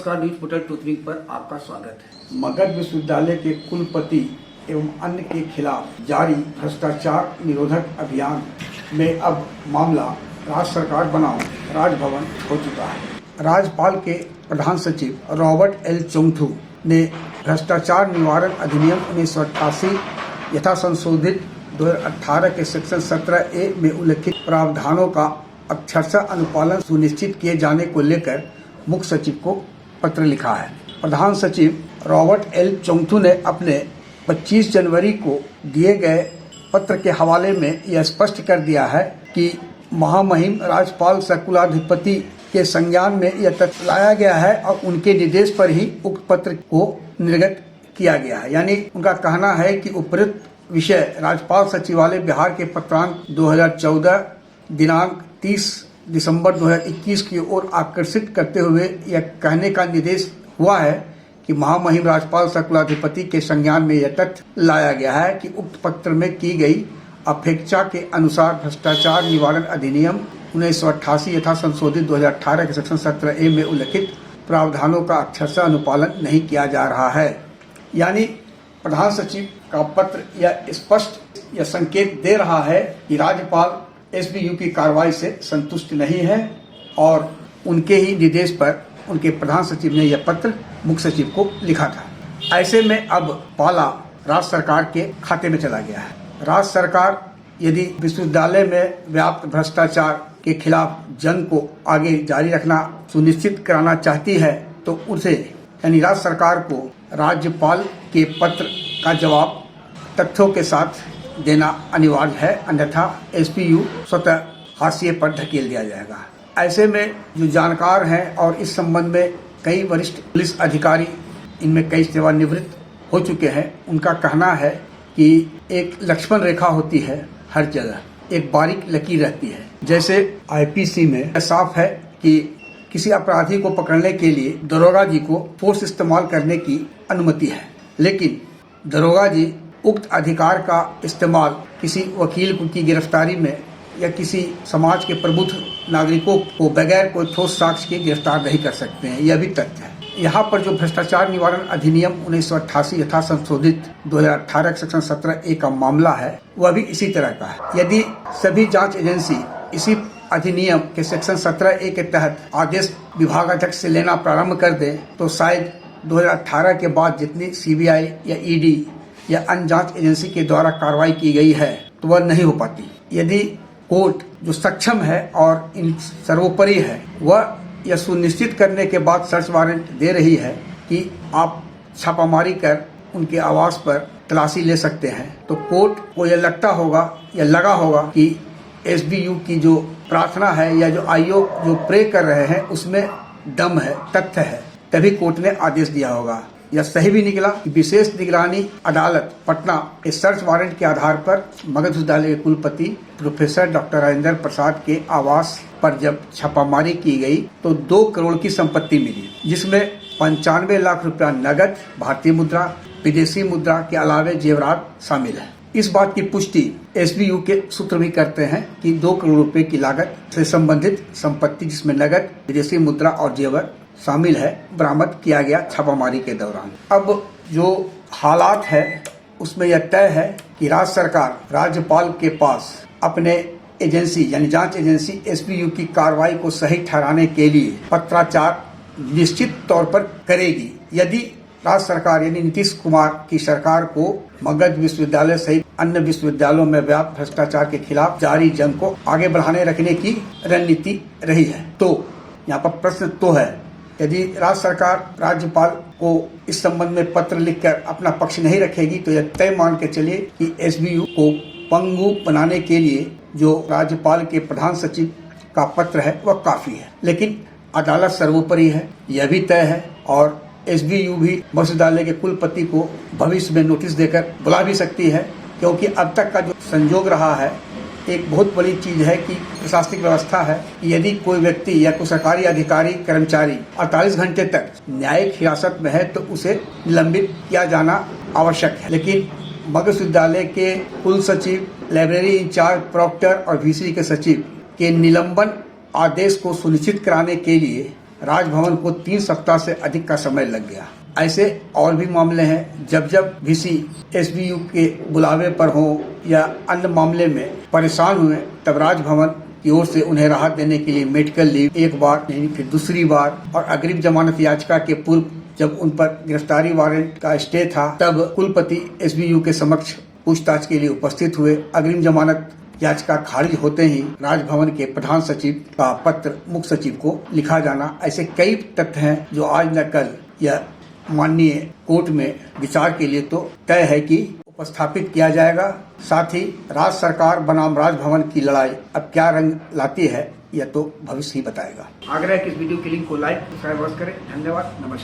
नमस्कार, news portal टूथविंग पर आपका स्वागत है। मगध विश्वविद्यालय के कुलपति एवं अन्य के खिलाफ जारी भ्रष्टाचार निरोधक अभियान में अब मामला राज्य सरकार बनाम राजभवन हो चुका है। राज्यपाल के प्रधान सचिव रॉबर्ट एल चोंगथू ने भ्रष्टाचार निवारण अधिनियम 1988 यथा संशोधित 2018 के सेक्शन 17A में उल्लिखित प्रावधानों का अक्षरशः अनुपालन सुनिश्चित किए जाने को लेकर मुख्य सचिव को पत्र लिखा है। प्रधान सचिव रॉबर्ट एल चोंगथू ने अपने 25 जनवरी को दिए गए पत्र के हवाले में यह स्पष्ट कर दिया है कि महामहिम राज्यपाल सह कुलाधिपति के संज्ञान में यह तथ्य लाया गया है और उनके निर्देश पर ही उक्त पत्र को निर्गत किया गया है। यानी उनका कहना है कि उपरोक्त विषय राज्यपाल सचिवालय बिहार के पत्रांक 2014 दिनांक 30 दिसंबर 2021 की ओर आकर्षित करते हुए यह कहने का निर्देश हुआ है कि महामहिम राज्यपाल सह कुलाधिपति के संज्ञान में यह तथ्य लाया गया है कि उक्त पत्र में की गई अपेक्षा के अनुसार भ्रष्टाचार निवारण अधिनियम 1988 यथा संशोधित 2018 के सेक्शन 17A में उल्लिखित प्रावधानों का अक्षरशः अनुपालन नहीं किया जा रहा है। यानी प्रधान सचिव का पत्र यह स्पष्ट यह संकेत दे रहा है कि राज्यपाल एसबीयू की कार्रवाई से संतुष्ट नहीं है और उनके ही निर्देश पर उनके प्रधान सचिव ने यह पत्र मुख्य सचिव को लिखा था। ऐसे में अब पाला राज्य सरकार के खाते में चला गया है। राज्य सरकार यदि विश्वविद्यालय में व्याप्त भ्रष्टाचार के खिलाफ जंग को आगे जारी रखना सुनिश्चित कराना चाहती है तो उसे यानी राज्य सरकार को राज्यपाल के पत्र का जवाब तथ्यों के साथ देना अनिवार्य है, अन्यथा एसपीयू स्वतः हाशिए पर धकेल दिया जाएगा। ऐसे में जो जानकार हैं और इस संबंध में कई वरिष्ठ पुलिस अधिकारी इनमें कई सेवानिवृत्त हो चुके हैं, उनका कहना है कि एक लक्ष्मण रेखा होती है हर जगह, एक बारीक लकीर रहती है। जैसे आईपीसी में साफ है कि किसी अपराधी को पकड़ने के लिए दरोगा जी को फोर्स इस्तेमाल करने की अनुमति है, लेकिन दरोगा जी उक्त अधिकार का इस्तेमाल किसी वकील की गिरफ्तारी में या किसी समाज के प्रबुद्ध नागरिकों को बगैर कोई ठोस साक्ष्य के गिरफ्तार नहीं कर सकते हैं। यह भी तथ्य है। यहाँ पर जो भ्रष्टाचार निवारण अधिनियम 1988 यथा संशोधित 2018 सेक्शन 17A का मामला है वह भी इसी तरह का है। यदि सभी जांच एजेंसी इसी अधिनियम के सेक्शन 17A के तहत आदेश विभागाध्यक्ष से लेना प्रारंभ कर दे तो शायद 2018 के बाद जितनी सीबीआई या ईडी या अन्य जांच एजेंसी के द्वारा कार्रवाई की गई है तो वह नहीं हो पाती। यदि कोर्ट जो सक्षम है और इन सर्वोपरि है वह यह सुनिश्चित करने के बाद सर्च वारंट दे रही है कि आप छापामारी कर उनके आवास पर तलाशी ले सकते हैं, तो कोर्ट को यह लगा होगा कि एसबीयू की जो प्रार्थना है या जो आयोग जो प्रे कर रहे हैं उसमें दम है, तथ्य है, तभी कोर्ट ने आदेश दिया होगा। यह सही भी निकला कि विशेष निगरानी अदालत पटना इस सर्च वारंट के आधार पर मगध विश्वविद्यालय के कुलपति प्रोफेसर डॉक्टर राजेंद्र प्रसाद के आवास पर जब छापामारी की गई तो 2 करोड़ की संपत्ति मिली, जिसमें 95 लाख रुपया नगद, भारतीय मुद्रा, विदेशी मुद्रा के अलावे जेवरात शामिल है। इस बात की पुष्टि एसबीयू के सूत्र भी करते हैं कि 2 करोड़ रुपए की लागत से संबंधित संपत्ति जिसमें नगद, विदेशी मुद्रा और जेवर शामिल है बरामद किया गया छापामारी के दौरान। अब जो हालात है उसमें यह तय है कि राज्य सरकार राज्यपाल के पास अपने एजेंसी यानी जांच एजेंसी एसबीयू की कार्रवाई को सही ठहराने के लिए पत्राचार निश्चित तौर पर करेगी। यदि राज्य सरकार यानी नीतीश कुमार की सरकार को मगध विश्वविद्यालय सहित अन्य विश्वविद्यालयों में व्याप्त भ्रष्टाचार के खिलाफ जारी जंग को आगे बढ़ाने रखने की रणनीति रही है तो यहाँ पर प्रश्न तो है, यदि राज्य सरकार राज्यपाल को इस संबंध में पत्र लिखकर अपना पक्ष नहीं रखेगी तो यह तय मान के चलिए कि एसबीयू को पंगु बनाने के लिए जो राज्यपाल के प्रधान सचिव का पत्र है वह काफी है। लेकिन अदालत सर्वोपरि है, यह भी तय है और एसबीयू भी विश्वविद्यालय के कुलपति को भविष्य में नोटिस देकर बुला भी सकती है, क्योंकि अब तक का जो संजोग रहा है एक बहुत बड़ी चीज है कि प्रशासनिक व्यवस्था है कि यदि कोई व्यक्ति या कोई सरकारी अधिकारी कर्मचारी 48 घंटे तक न्यायिक हिरासत में है तो उसे निलंबित किया जाना आवश्यक है। लेकिन मगध विश्वविद्यालय के कुल सचिव, लाइब्रेरी इंचार्ज, प्रॉक्टर और वीसी के सचिव के निलंबन आदेश को सुनिश्चित कराने के लिए राजभवन को 3 सप्ताह से अधिक का समय लग गया। ऐसे और भी मामले हैं। जब जब वीसी एसबीयू के बुलावे पर हो या अन्य मामले में परेशान हुए, तब राजभवन की ओर से उन्हें राहत देने के लिए मेडिकल लीव एक बार नहीं फिर दूसरी बार, और अग्रिम जमानत याचिका के पूर्व जब उन पर गिरफ्तारी वारंट का स्टे था, तब कुलपति एसबीयू के समक्ष पूछताछ के लिए उपस्थित हुए। अग्रिम जमानत याचिका खारिज होते ही राजभवन के प्रधान सचिव का पत्र मुख्य सचिव को लिखा जाना, ऐसे कई तथ्य हैं जो आज न कल यह माननीय कोर्ट में विचार के लिए तो तय है कि उपस्थापित किया जाएगा। साथ ही राज्य सरकार बनाम राजभवन की लड़ाई अब क्या रंग लाती है, यह तो भविष्य ही बताएगा। आग्रह है कि इस वीडियो के लिंक को लाइक सब्सक्राइब करें। धन्यवाद, नमस्कार।